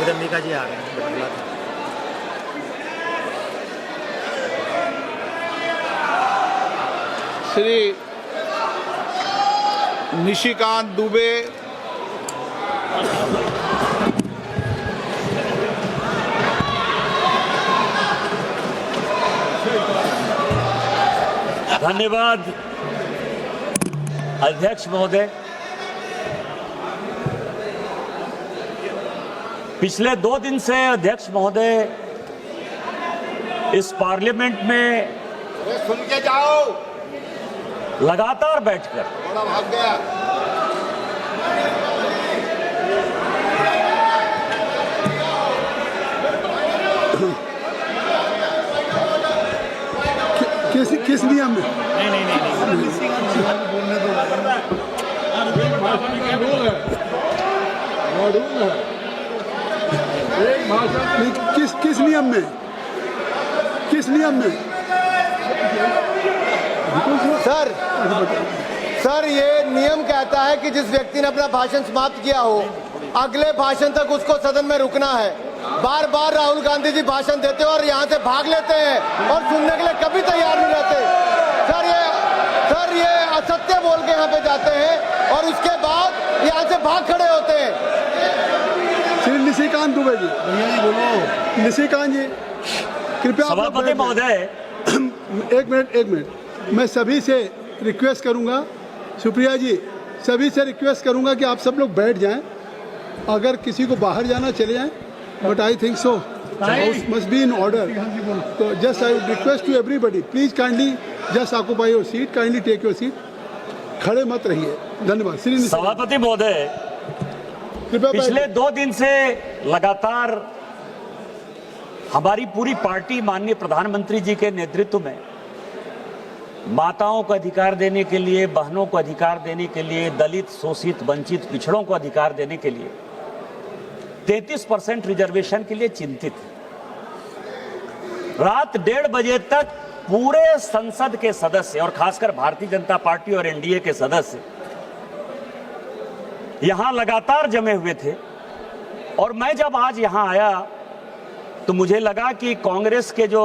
जगदम्बिका जी आ गए हैं बटुला से। श्री निशिकांत दुबे, धन्यवाद अध्यक्ष महोदय। पिछले 2 दिन से अध्यक्ष महोदय इस पार्लियामेंट में सुन के जाओ, लगातार बैठकर थोड़ा भाग गया। किस नियम में? किस नियम में? किस नियम में? सर ये नियम कहता है कि जिस व्यक्ति ने अपना भाषण समाप्त किया हो अगले भाषण तक उसको सदन में रुकना है। बार बार राहुल गांधी जी भाषण देते हैं और यहाँ से भाग लेते हैं और सुनने के लिए कभी तैयार नहीं रहते। सर ये असत्य बोल के यहाँ पे जाते हैं और उसके बाद यहाँ से भाग खड़े होते हैं। श्री निशिकांत दुबे जी, बोलो। निशिकांत जी कृपया सभापति महोदय, एक मिनट मैं सभी से रिक्वेस्ट करूंगा, सुप्रिया जी सभी से रिक्वेस्ट करूंगा कि आप सब लोग बैठ जाएं। अगर किसी को बाहर जाना चले जाएं, but I think so must be in order. तो just I request to everybody, please kindly just occupy your seat, kindly take your seat, खड़े मत रहिए। धन्यवाद। श्री सभापति महोदय, कृपया पिछले 2 दिन से लगातार हमारी पूरी पार्टी माननीय प्रधानमंत्री जी के नेतृत्व में माताओं को अधिकार देने के लिए, बहनों को अधिकार देने के लिए, दलित, शोषित, वंचित, पिछड़ों को अधिकार देने के लिए 33% रिजर्वेशन के लिए चिंतित है। रात 1:30 बजे तक पूरे संसद के सदस्य और खासकर भारतीय जनता पार्टी और एनडीए के सदस्य यहां लगातार जमे हुए थे। और मैं जब आज यहां आया तो मुझे लगा कि कांग्रेस के जो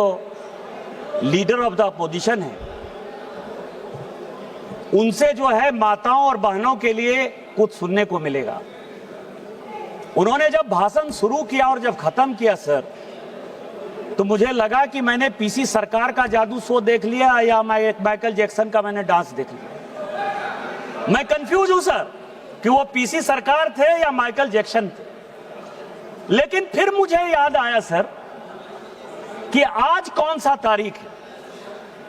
लीडर ऑफ द अपोजिशन है उनसे जो है माताओं और बहनों के लिए कुछ सुनने को मिलेगा। उन्होंने जब भाषण शुरू किया और जब खत्म किया सर, तो मुझे लगा कि मैंने पीसी सरकार का जादू शो देख लिया या मैं एक माइकल जैक्सन का मैंने डांस देख लिया। मैं कंफ्यूज हूं सर कि वो पीसी सरकार थे या माइकल जैक्सन थे। लेकिन फिर मुझे याद आया सर कि आज कौन सा तारीख है?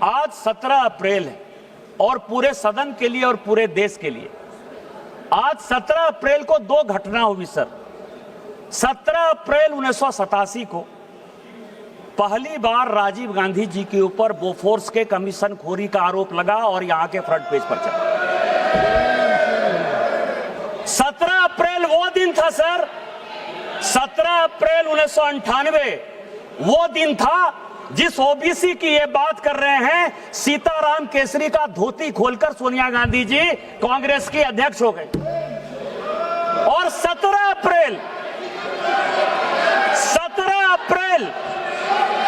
आज 17 अप्रैल है और पूरे सदन के लिए और पूरे देश के लिए आज 17 अप्रैल को 2 घटना हुई सर। 17 अप्रैल 1987 को पहली बार राजीव गांधी जी के ऊपर बोफोर्स के कमीशन खोरी का आरोप लगा और यहां के फ्रंट पेज पर चला। 17 अप्रैल वो दिन था सर, 17 अप्रैल 1998 वो दिन था जिस ओबीसी की ये बात कर रहे हैं, सीताराम केसरी का धोती खोलकर सोनिया गांधी जी कांग्रेस की अध्यक्ष हो गए। और 17 अप्रैल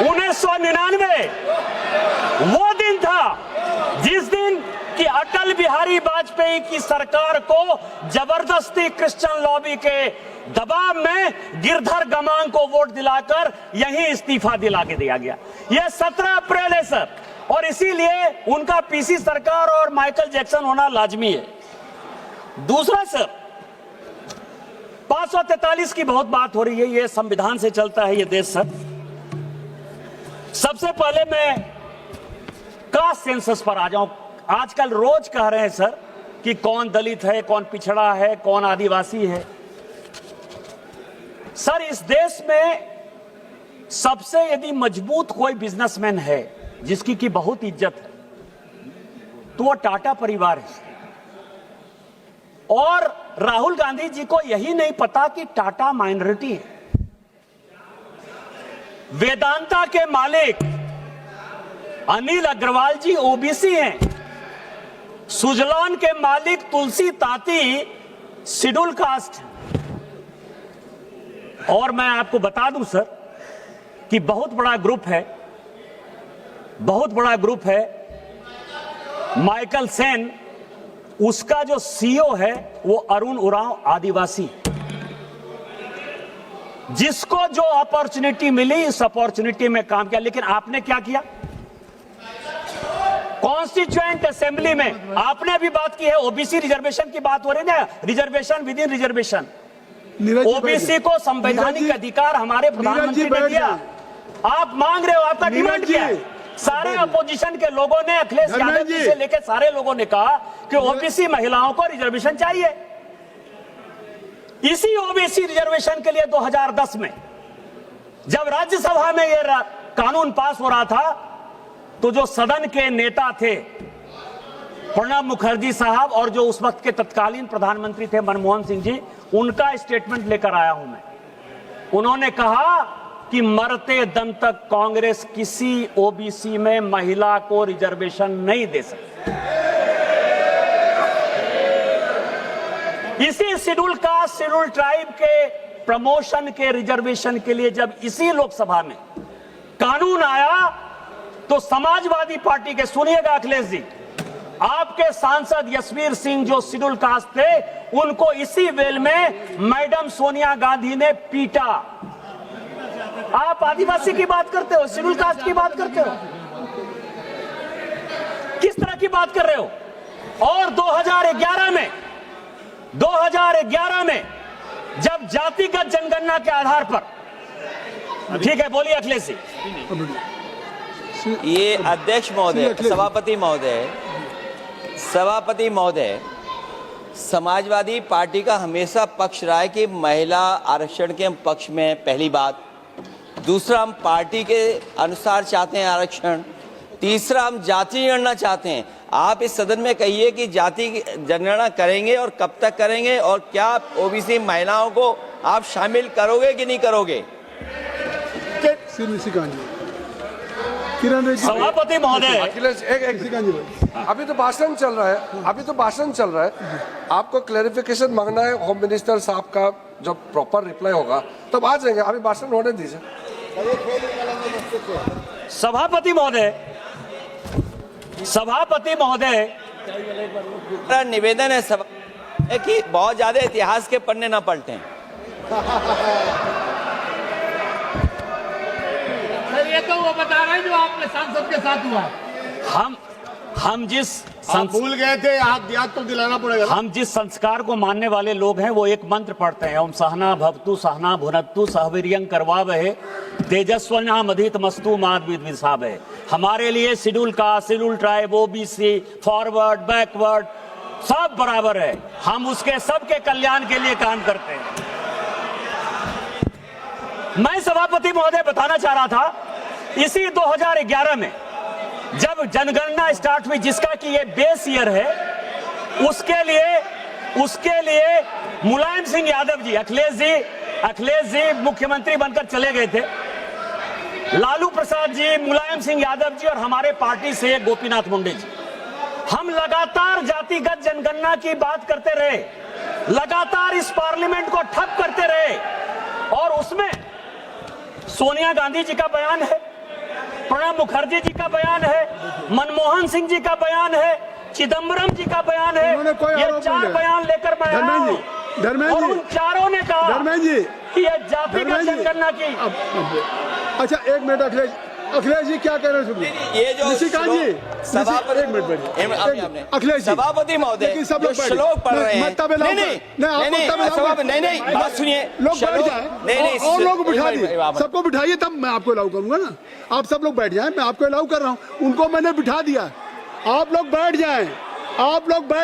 1999 वो दिन था जिस दिन कि अटल बिहारी वाजपेयी की सरकार को जबरदस्ती क्रिश्चियन लॉबी के दबाव में गिरधर गमांग को वोट दिलाकर यहीं इस्तीफा दिला के दिया गया। यह 17 अप्रैल है सर, और इसीलिए उनका पीसी सरकार और माइकल जैक्सन होना लाजमी है। दूसरा सर, 543 की बहुत बात हो रही है, यह संविधान से चलता है ये देश सर। सबसे पहले मैं कास्ट सेंसस पर आ जाऊं। आजकल रोज कह रहे हैं सर कि कौन दलित है, कौन पिछड़ा है, कौन आदिवासी है। सर, इस देश में सबसे यदि मजबूत कोई बिजनेसमैन है जिसकी की बहुत इज्जत है तो वो टाटा परिवार है। और राहुल गांधी जी को यही नहीं पता कि टाटा माइनॉरिटी है। वेदांता के मालिक अनिल अग्रवाल जी ओबीसी हैं। सुजलॉन के मालिक तुलसी ताती शेड्यूल कास्ट। और मैं आपको बता दूं सर कि बहुत बड़ा ग्रुप है माइकल सेन, उसका जो सीईओ है वो अरुण उरांव आदिवासी, जिसको जो अपॉर्चुनिटी मिली इस अपॉर्चुनिटी में काम किया। लेकिन आपने क्या किया? कॉन्स्टिट्यूएंट असेंबली में आपने अभी बात की है, ओबीसी रिजर्वेशन की बात हो रही है ना, reservation with in reservation, OBC को संवैधानिक अधिकार हमारे प्रधानमंत्री ने दिया। आप मांग रहे हो, आपका डिमांड क्या है? सारे अपोजिशन के लोगों ने, अखिलेश यादव जी से लेकर सारे लोगों ने कहा कि ओबीसी महिलाओं को रिजर्वेशन चाहिए। इसी ओबीसी रिजर्वेशन के लिए 2010 में जब राज्यसभा में यह कानून पास हो रहा था, तो जो सदन के नेता थे प्रणब मुखर्जी साहब और जो उस वक्त के तत्कालीन प्रधानमंत्री थे मनमोहन सिंह जी, उनका स्टेटमेंट लेकर आया हूं मैं। उन्होंने कहा कि मरते दम तक कांग्रेस किसी ओबीसी में महिला को रिजर्वेशन नहीं दे सकती। इसी शेड्यूल कास्ट शेड्यूल ट्राइब के प्रमोशन के रिजर्वेशन के लिए जब इसी लोकसभा में कानून आया, तो समाजवादी पार्टी के, सुनिएगा अखिलेश जी, आपके सांसद यशवीर सिंह जो शेड्यूल कास्ट थे, उनको इसी वेल में मैडम सोनिया गांधी ने पीटा। आप आदिवासी की बात करते हो, शेड्यूल कास्ट की बात करते हो, किस तरह की बात कर रहे हो? और 2011 में जब जातिगत जनगणना के आधार पर, ठीक है बोलिए अखिलेश जी। ये अध्यक्ष महोदय, सभापति महोदय, समाजवादी पार्टी का हमेशा पक्ष रहा है कि महिला आरक्षण के हम पक्ष में, पहली बात। दूसरा, हम पार्टी के अनुसार चाहते हैं आरक्षण। तीसरा, हम जाति जनगणना चाहते हैं। आप इस सदन में कहिए कि जाति जनगणना करेंगे और कब तक करेंगे, और क्या ओबीसी महिलाओं को आप शामिल करोगे कि नहीं करोगे? सभापति महोदय, अखिलेश अभी तो भाषण चल रहा है, आपको क्लैरिफिकेशन मांगना है होम मिनिस्टर साहब का, जब प्रॉपर रिप्लाई होगा तब आ जाएंगे, अभी भाषण होने दीजिए। सभापति महोदय, मेरा निवेदन है सभा कि बहुत ज्यादा इतिहास के पन्ने ना पलटें। ये तो वो बता रहे हैं जो आपने सांसद के साथ हुआ। हम जिस भूल गए थे, याद तो दिलाना पड़ेगा। हम जिस संस्कार को मानने वाले लोग हैं, वो एक मंत्र पढ़ते हैं, ओम सहना भवतु सहना भुनक्तु सहवीर्यं करवावहे तेजस्विनामधित मस्तु माद विद्विषावहे। हमारे लिए schedule caste, schedule tribe, OBC, forward, backward सब बराबर है। हम उसके सबके कल्याण के लिए काम करते हैं। मैं सभापति महोदय बताना चाह रहा था, इसी 2011 में जब जनगणना स्टार्ट हुई, जिसका कि ये बेस ईयर है, उसके लिए मुलायम सिंह यादव जी, अखिलेश जी मुख्यमंत्री बनकर चले गए थे। लालू प्रसाद जी, मुलायम सिंह यादव जी और हमारे पार्टी से गोपीनाथ मुंडे जी, हम लगातार जातिगत जनगणना की बात करते रहे, लगातार इस पार्लियामेंट को ठप करते रहे। और उसमें सोनिया गांधी जी का बयान है, प्रणब मुखर्जी जी का बयान है, मनमोहन सिंह जी का बयान है, चिदम्बरम जी का बयान है। ये 4 बयान लेकर मैं आया हूं और उन चारों ने कहा कि ये जातिगत जनगणना की। अच्छा, एक मिनट अखिलेश जी क्या कह रहे हैं? ये जो निशिकांत जी, सभापति महोदय जो श्लोक पढ़ रहे हैं, नहीं बात सुनिए, लोग बैठ जाए और लोग बिठा दिए, सबको बिठाइए तब मैं आपको अलाउ करूंगा ना। आप सब लोग बैठ जाएं, मैं आपको अलाउ कर रहा हूं, उनको मैंने बिठा दिया। आप लोग बैठ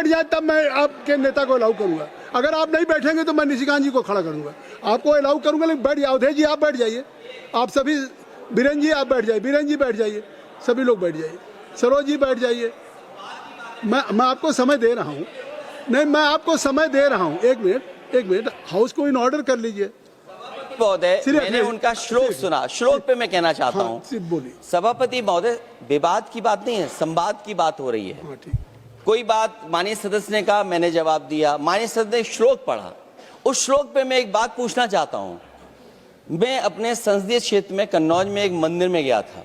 जाएं तब मैं आपके नेता को अलाउ करूंगा। अगर आप नहीं बैठेंगे तो मैं निशिकांत जी को खड़ा करूंगा, आपको अलाउ करूंगा। लेकिन बैठ जाए, अवधेश जी आप बैठ जाइए, आप सभी, बीरेन जी आप बैठ जाइए, बीरेन जी बैठ जाइए, सभी लोग बैठ जाइए, सरोज जी बैठ जाइए। मैं आपको समय दे रहा हूँ, नहीं मैं आपको समय दे रहा हूँ। एक मिनट, हाउस को इन ऑर्डर कर लीजिए। महोदय, मैंने उनका श्लोक सुना, श्लोक पे मैं कहना चाहता हूँ। बोलिए। सभापति महोदय, विवाद की बात नहीं है, संवाद की बात हो रही है। कोई बात माननीय सदस्य ने कहा, मैंने जवाब दिया, माननीय सदस्य ने श्लोक पढ़ा, उस श्लोक पे मैं एक बात पूछना चाहता हूँ मैं अपने संसदीय क्षेत्र में कन्नौज में एक मंदिर में गया था,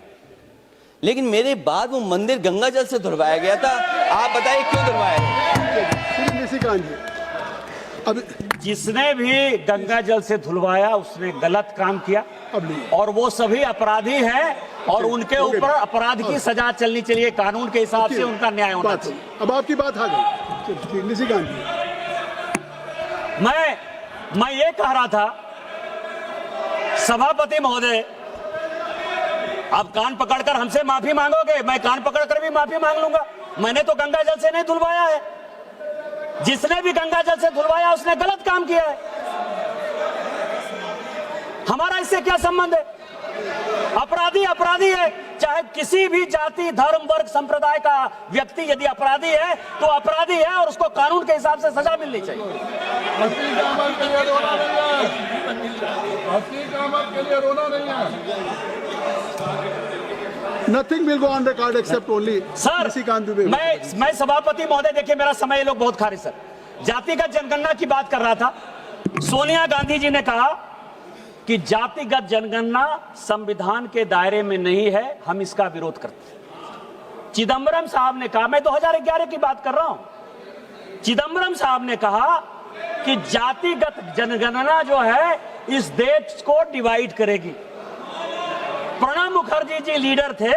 लेकिन मेरे बाद वो मंदिर गंगा जल से धुलवाया गया था। आप बताइए क्यों धुलवाया गया? निशिकांत जी, अब जिसने भी गंगा जल से धुलवाया उसने गलत काम किया, अब नहीं। और वो सभी अपराधी हैं और उनके ऊपर अपराध की सजा चलनी चाहिए, कानून के हिसाब से उनका न्याय होना बात चाहिए। अब आपकी बात आ गई। निशिकांत जी, मैं ये कह रहा था सभापति महोदय, आप कान पकड़कर हमसे माफी मांगोगे, मैं कान पकड़कर भी माफी मांग लूंगा। मैंने तो गंगा जल से नहीं धुलवाया है, जिसने भी गंगा जल से धुलवाया उसने गलत काम किया है। हमारा इससे क्या संबंध है? अपराधी अपराधी है, चाहे किसी भी जाति धर्म वर्ग संप्रदाय का व्यक्ति यदि अपराधी है तो अपराधी है और उसको कानून के हिसाब से सजा मिलनी चाहिए। Nothing will go on record except only sir, Nishikant Dubey. मैं सभापति महोदय, देखिए मेरा समय ये लोग बहुत खा रहे सर। जातिगत जनगणना की बात कर रहा था। सोनिया गांधी जी ने कहा कि जातिगत जनगणना संविधान के दायरे में नहीं है, हम इसका विरोध करते हैं। चिदंबरम साहब ने कहा, मैं 2011 की बात कर रहा हूं, चिदंबरम साहब ने कहा कि जातिगत जनगणना जो है इस देश को डिवाइड करेगी। प्रणब मुखर्जी जी लीडर थे,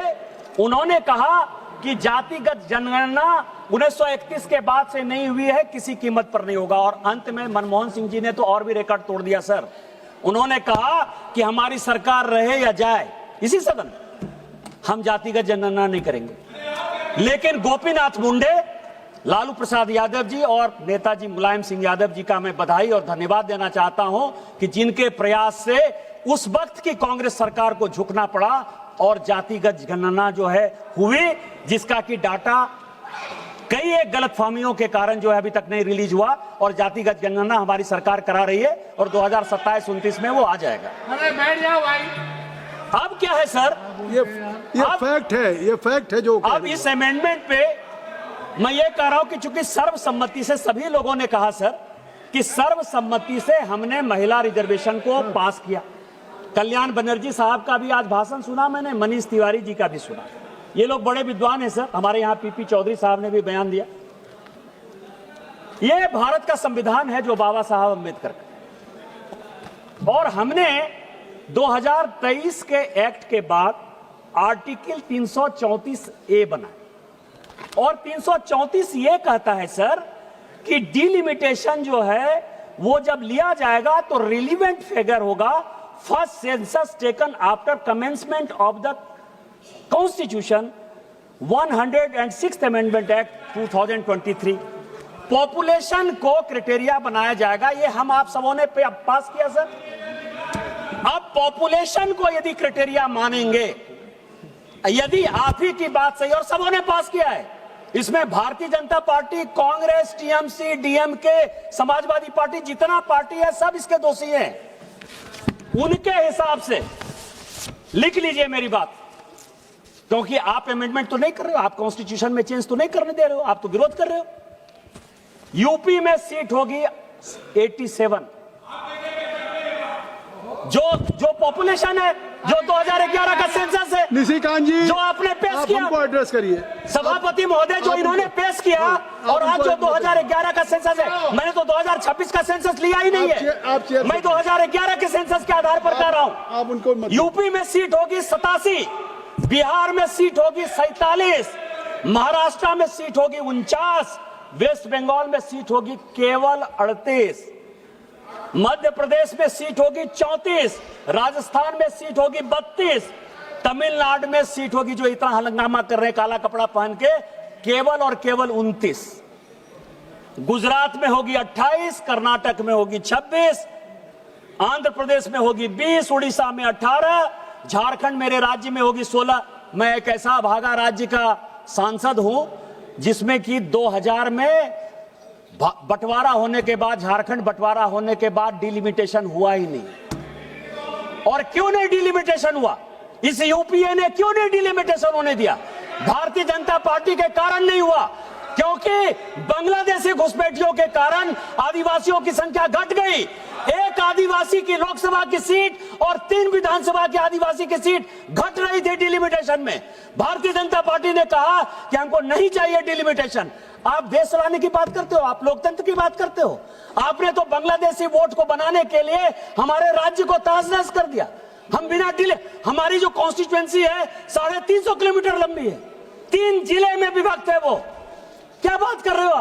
उन्होंने कहा कि जातिगत जनगणना 1931 के बाद से नहीं हुई है, किसी कीमत पर नहीं होगा। और अंत में मनमोहन सिंह जी ने तो और भी रिकॉर्ड तोड़ दिया सर। उन्होंने कहा कि हमारी सरकार रहे या जाए इसी सदन हम जातिगत जनगणना नहीं करेंगे। लेकिन गोपीनाथ मुंडे, लालू प्रसाद यादव जी और नेताजी मुलायम सिंह यादव जी का मैं बधाई और धन्यवाद देना चाहता हूं कि जिनके प्रयास से उस वक्त की कांग्रेस सरकार को झुकना पड़ा और जातिगत गणना जो है हुई, जिसका कि डाटा कई एक गलतफहमियों के कारण जो है अभी तक नहीं रिलीज हुआ, और जातिगत जनगणना हमारी सरकार करा रही है और 2027-29 में वो आ जाएगा। अरे बैठ जाओ भाई। अब क्या है सर, ये फैक्ट है, ये फैक्ट है जो अब इस अमेंडमेंट पे मैं ये कह रहा हूं कि चूंकि सर्वसम्मति से सभी लोगों ने कहा सर कि सर्वसम्मति से हमने महिला रिजर्वेशन को पास किया। कल्याण बनर्जी साहब का भी आज भाषण सुना मैंने, मनीष तिवारी जी का भी सुना। ये लोग बड़े विद्वान हैं सर। हमारे यहाँ पीपी चौधरी साहब ने भी बयान दिया। ये भारत का संविधान है जो बाबा साहब अम्बेडकर का, और हमने 2023 के एक्ट के बाद आर्टिकल 334A बना, और 334 ये कहता है सर कि डिलिमिटेशन जो है वो जब लिया जाएगा तो रिलीवेंट फिगर होगा first census taken after commencement of the constitution 106th amendment act 2023। Population को क्राइटेरिया बनाया जाएगा। ये हम आप सबों ने पास किया सर। अब पॉपुलेशन को यदि क्राइटेरिया मानेंगे, यदि आप ही की बात सही, और सबों ने पास किया है, इसमें Bharatiya Janata party, Congress, TMC, DMK, Samajwadi party, जितना पार्टी है सब इसके दोषी हैं। उनके हिसाब से लिख लीजिए मेरी बात, क्योंकि आप अमेंडमेंट तो नहीं कर रहे हो, आप कॉन्स्टिट्यूशन में चेंज तो नहीं करने दे रहे हो, आप तो विरोध कर रहे हो। यूपी में सीट होगी 87, जो पॉपुलेशन है, जो 2011 का सेंसस है। निशिकांत जी, जो आपने पेश किया, हमको एड्रेस करिए सभापति महोदय, जो इन्होंने पेश किया, और आज जो 2011 का सेंसस है, मैंने तो 2026 का सेंसस लिया ही नहीं है। मैं 2011 के सेंसस के आधार पर कह रहा हूं। आप उनको यूपी में सीट होगी 87, बिहार में सीट होगी 47, महाराष्ट्र में सीट होगी 49, वेस्ट बंगाल में सीट होगी केवल 38, मध्य प्रदेश में सीट होगी 34, राजस्थान में सीट होगी 32, तमिलनाडु में सीट होगी, जो इतना हंगामा कर रहे हैं काला कपड़ा पहन के, केवल और केवल 29, गुजरात में होगी 28, कर्नाटक में होगी 26, आंध्र प्रदेश में होगी 20, उड़ीसा में 18, झारखंड मेरे राज्य में होगी 16। मैं एक ऐसा भागा राज्य का सांसद हूं जिसमें कि 2000 में बंटवारा होने के बाद, झारखंड बंटवारा होने के बाद डिलिमिटेशन हुआ ही नहीं। और क्यों नहीं डिलिमिटेशन हुआ? इस यूपीए ने क्यों नहीं डिलिमिटेशन होने दिया? भारतीय जनता पार्टी के कारण नहीं हुआ, क्योंकि बांग्लादेशी घुसपैठियों के कारण आदिवासियों की संख्या घट गई। एक आदिवासी की लोकसभा की सीट और 3 विधानसभा की आदिवासी की सीट घट रही थी डिलिमिटेशन में। भारतीय जनता पार्टी ने कहा कि हमको नहीं चाहिए डिलिमिटेशन। आप देश चलाने की बात करते हो, आप लोकतंत्र की बात करते हो। आपने तो बांग्लादेशी वोट को बनाने के लिए हमारे राज्य को तहस-नहस कर दिया। हम बिना डिले, हमारी जो कॉन्स्टिट्यूएंसी है 350 किलोमीटर लंबी है, 3 जिले में विभक्त है। वो क्या बात कर रहे हो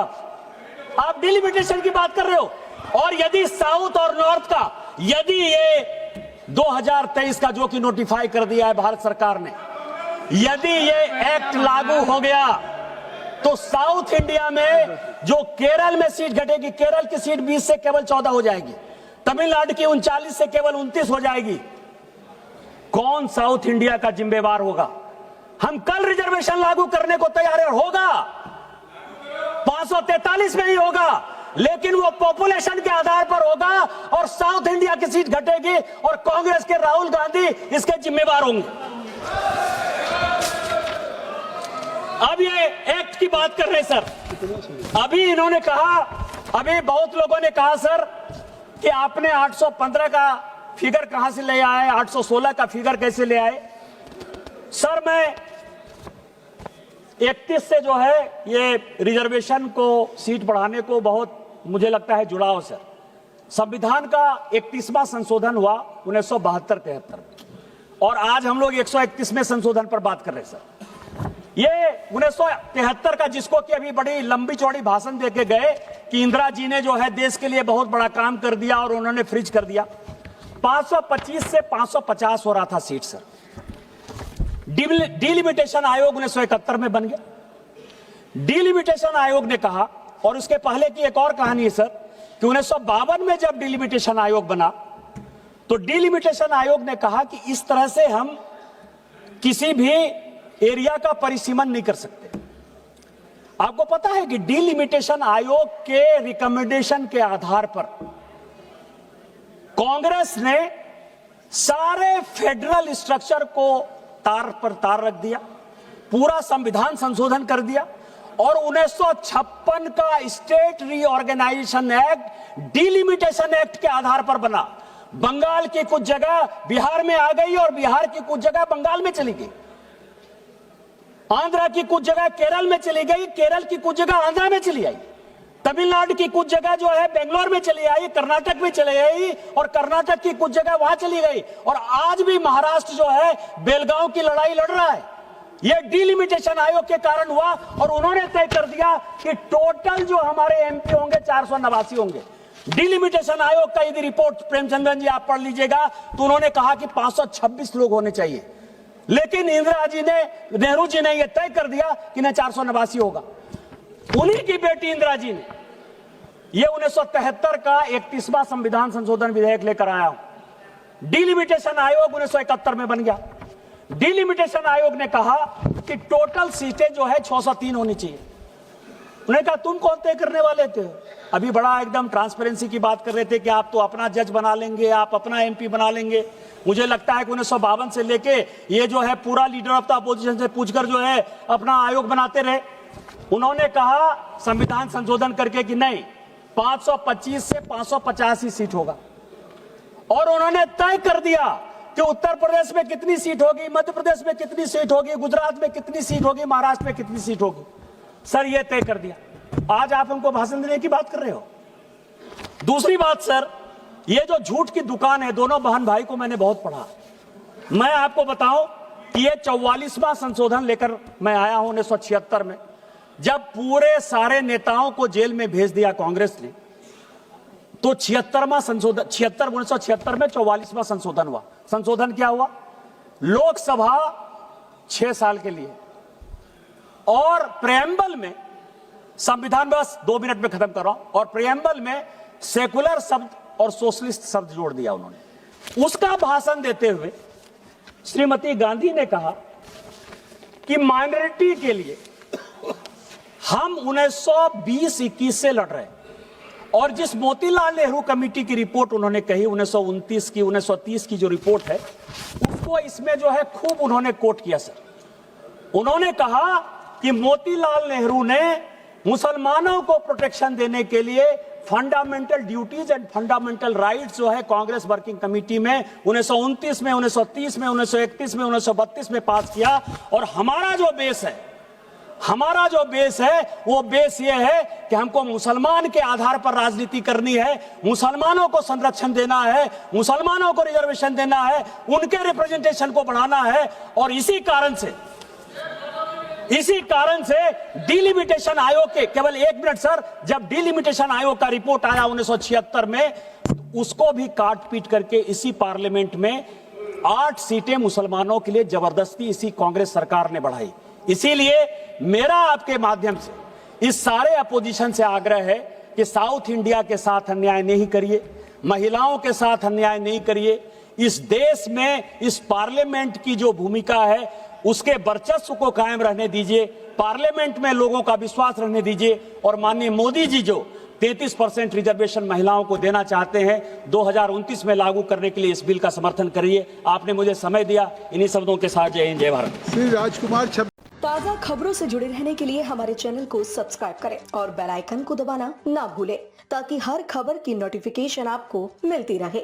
आप डिलिमिटेशन की बात कर रहे हो। और यदि साउथ और नॉर्थ का, यदि ये 2023 का जो कि नोटिफाई कर दिया है भारत सरकार ने, यदि ये एक्ट लागू हो गया तो साउथ इंडिया में जो केरल में सीट घटेगी, केरल की सीट 20 से केवल 14 हो जाएगी, तमिलनाडु की 39 से केवल 29 हो जाएगी। कौन साउथ इंडिया का जिम्मेवार होगा? हम कल रिजर्वेशन लागू करने को तैयार है, होगा 543 में ही होगा, लेकिन वो पॉपुलेशन के आधार पर होगा और साउथ इंडिया की सीट घटेगी और कांग्रेस के राहुल गांधी इसके जिम्मेवार होंगे। अब ये एक्ट की बात कर रहे सर, अभी इन्होंने कहा, अभी बहुत लोगों ने कहा सर कि आपने 815 का फिगर कहां से ले आए, 816 का फिगर कैसे ले आए। सर मैं 31 से जो है ये रिजर्वेशन को सीट बढ़ाने को बहुत मुझे लगता है जुड़ाव सर। संविधान का 31वां संशोधन हुआ 1972-73 में और आज हम लोग 131वें संशोधन पर बात कर रहे हैं सर। ये 1973 का, जिसको कि अभी बड़ी लंबी चौड़ी भाषण देके गए कि इंदिरा जी ने जो है देश के लिए बहुत बड़ा काम कर दिया और उन्होंने फ्रीज कर दिया। 525 से 550 हो रहा था सीट सर। डिलिमिटेशन आयोग 1971 में बन गया। डिलिमिटेशन आयोग ने कहा, और उसके पहले की एक और कहानी है सर कि 1952 में जब डिलिमिटेशन आयोग बना तो डिलिमिटेशन आयोग ने कहा कि इस तरह से हम किसी भी एरिया का परिसीमन नहीं कर सकते। आपको पता है कि डिलिमिटेशन आयोग के रिकमेंडेशन के आधार पर कांग्रेस ने सारे फेडरल स्ट्रक्चर को तार पर तार रख दिया, पूरा संविधान संशोधन कर दिया और 1956 का state reorganisation act delimitation act के आधार पर बना। बंगाल की कुछ जगह बिहार में आ गई और बिहार की कुछ जगह बंगाल में चली गई, आंध्रा की कुछ जगह केरल में चली गई, केरल की कुछ जगह आंध्रा में चली आई, तमिलनाडु की कुछ जगह जो है बेंगलोर में चली आई, कर्नाटक में चली गई और कर्नाटक की कुछ जगह वहां चली गई और आज भी महाराष्ट्र जो है बेलगांव की लड़ाई लड़ रहा है। यह डिलिमिटेशन आयोग के कारण हुआ और उन्होंने तय कर दिया कि टोटल जो हमारे एमपी होंगे 489 होंगे। डिलिमिटेशन आयोग का यदि रिपोर्ट प्रेमचंद्रन जी आप पढ़ लीजिएगा तो उन्होंने कहा कि 526 लोग होने चाहिए, लेकिन इंदिरा जी ने, नेहरू जी ने यह तय कर दिया कि न 489 होगा। उन्हीं की बेटी इंदिरा जी ने यह 1973 का 31वां संविधान संशोधन विधेयक लेकर आया। डिलिमिटेशन आयोग 1971 में बन गया। डिलिमिटेशन आयोग ने कहा कि टोटल सीटें जो है 603 होनी चाहिए। उन्होंने कहा तुम कौन तय करने वाले थे? अभी बड़ा एकदम ट्रांसपेरेंसी की बात कर रहे थे कि आप तो अपना जज बना लेंगे, आप अपना एमपी बना लेंगे। मुझे लगता है कि 1952 से लेके ये जो है पूरा लीडर ऑफ द अपोजिशन से पूछकर जो है अपना आयोग बनाते रहे। उन्होंने कहा संविधान संशोधन करके कि नहीं, 525 से 550 ही सीट होगा और उन्होंने तय कर दिया कि उत्तर प्रदेश में कितनी सीट होगी, मध्य प्रदेश में कितनी सीट होगी, गुजरात में कितनी सीट होगी, महाराष्ट्र में कितनी सीट होगी। सर ये तय कर दिया। आज आप हमको भाषण देने की बात कर रहे हो। दूसरी बात सर, ये जो झूठ की दुकान है, दोनों बहन भाई को मैंने बहुत पढ़ा। मैं आपको बताऊं कि ये 44वां संशोधन लेकर मैं आया हूं 1976 में, जब पूरे सारे नेताओं को जेल में भेज दिया कांग्रेस ने, तो 76वां संशोधन 1976 में 44वां संशोधन हुआ। संशोधन क्या हुआ? लोकसभा 6 साल के लिए और प्रेएम्बल में, संविधान बस 2 मिनट में खत्म कर रहा हूं, और प्रेएम्बल में सेकुलर शब्द और सोशलिस्ट शब्द जोड़ दिया उन्होंने। उसका भाषण देते हुए श्रीमती गांधी ने कहा कि माइनॉरिटी के लिए हम 1920-21 से लड़ रहे हैं और जिस मोतीलाल नेहरू कमेटी की रिपोर्ट उन्होंने कही 1929 की, 1930 की जो रिपोर्ट है, उसको इसमें जो है खूब उन्होंने कोट किया सर। उन्होंने कहा कि मोतीलाल नेहरू ने मुसलमानों को प्रोटेक्शन देने के लिए fundamental duties and fundamental rights जो है कांग्रेस वर्किंग कमेटी में 1929 में, 1930 में, 1931 में, 1932 में पास किया। और हमारा जो बेस है वो बेस ये है कि हमको मुसलमान के आधार पर राजनीति करनी है, मुसलमानों को संरक्षण देना है, मुसलमानों को रिजर्वेशन देना है, उनके रिप्रेजेंटेशन को बढ़ाना है। और इसी कारण से डिलिमिटेशन आयोग के केवल 1 मिनट सर, जब डिलिमिटेशन आयोग का रिपोर्ट आया 1976 में, उसको भी काट पीट करके इसी पार्लियामेंट में 8 सीटें मुसलमानों के लिए जबरदस्ती इसी कांग्रेस सरकार ने बढ़ाई। इसीलिए मेरा आपके माध्यम से इस सारे अपोजिशन से आग्रह है कि साउथ इंडिया के साथ अन्याय नहीं करिए, महिलाओं के साथ अन्याय नहीं करिए। इस देश में इस पार्लियामेंट की जो भूमिका है उसके वर्चस्व को कायम रहने दीजिए, पार्लियामेंट में लोगों का विश्वास रहने दीजिए। और माननीय मोदी जी जो 33% रिजर्वेशन महिलाओं को देना चाहते हैं 2029 में लागू करने के लिए इस बिल का समर्थन करिए। आपने मुझे समय दिया, इन्हीं शब्दों के साथ जय हिंद जय भारत। श्री राजकुमार ताज़ा खबरों से जुड़े रहने के लिए हमारे चैनल को सब्सक्राइब करें और बेल आइकन को दबाना ना भूलें ताकि हर खबर की नोटिफिकेशन आपको मिलती रहे।